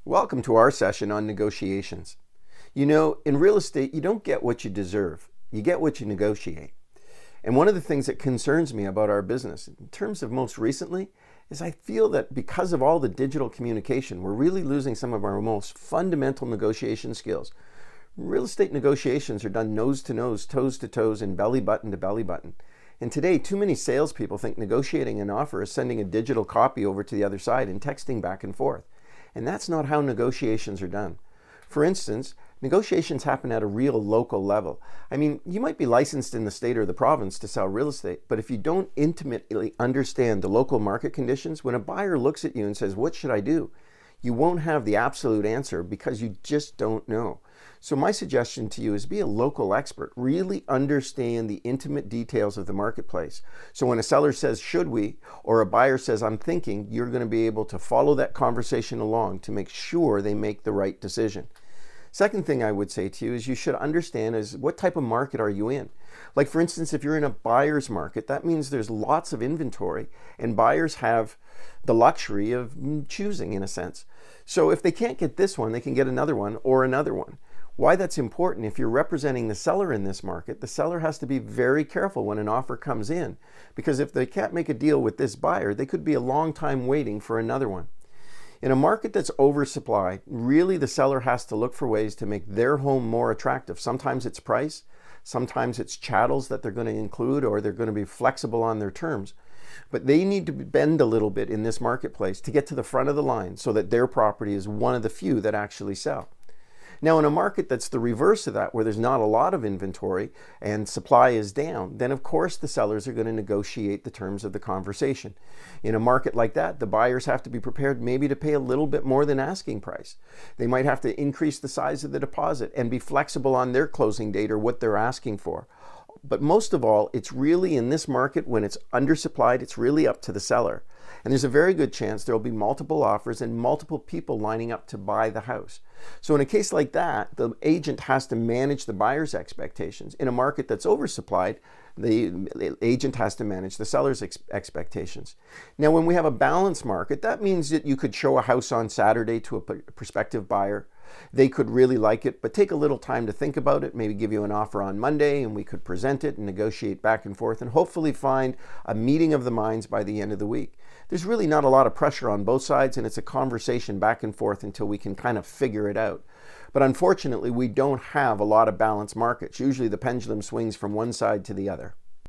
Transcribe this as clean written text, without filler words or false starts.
Welcome to our session on negotiations. You know, in real estate, you don't get what you deserve. You get what you negotiate. And one of the things that concerns me about our business, in terms of most recently, is I feel that because of all the digital communication, we're really losing some of our most fundamental negotiation skills. Real estate negotiations are done nose to nose, toes to toes, and belly button to belly button. And today, too many salespeople think negotiating an offer is sending a digital copy over to the other side and texting back and forth. And that's not how negotiations are done. For instance, negotiations happen at a real local level. I mean, you might be licensed in the state or the province to sell real estate, but if you don't intimately understand the local market conditions, when a buyer looks at you and says, "What should I do?" you won't have the absolute answer because you just don't know. So my suggestion to you is be a local expert. Really understand the intimate details of the marketplace. So when a seller says, "Should we?" or a buyer says, "I'm thinking," you're going to be able to follow that conversation along to make sure they make the right decision. Second thing I would say to you is you should understand is what type of market are you in? Like for instance, if you're in a buyer's market, that means there's lots of inventory and buyers have the luxury of choosing in a sense. So if they can't get this one, they can get another one or another one. Why that's important, if you're representing the seller in this market, the seller has to be very careful when an offer comes in, because if they can't make a deal with this buyer, they could be a long time waiting for another one. In a market that's oversupplied, really the seller has to look for ways to make their home more attractive. Sometimes it's price, sometimes it's chattels that they're going to include, or they're going to be flexible on their terms. But they need to bend a little bit in this marketplace to get to the front of the line so that their property is one of the few that actually sell. Now, in a market that's the reverse of that, where there's not a lot of inventory and supply is down, then of course the sellers are going to negotiate the terms of the conversation. In a market like that, the buyers have to be prepared maybe to pay a little bit more than asking price. They might have to increase the size of the deposit and be flexible on their closing date or what they're asking for. But most of all, it's really in this market when it's undersupplied, it's really up to the seller. And there's a very good chance there will be multiple offers and multiple people lining up to buy the house. So in a case like that, the agent has to manage the buyer's expectations. In a market that's oversupplied, the agent has to manage the seller's expectations. Now, when we have a balanced market, that means that you could show a house on Saturday to a prospective buyer. They could really like it, but take a little time to think about it, maybe give you an offer on Monday, and we could present it and negotiate back and forth and hopefully find a meeting of the minds by the end of the week. There's really not a lot of pressure on both sides, and it's a conversation back and forth until we can kind of figure it out. But unfortunately, we don't have a lot of balanced markets. Usually the pendulum swings from one side to the other.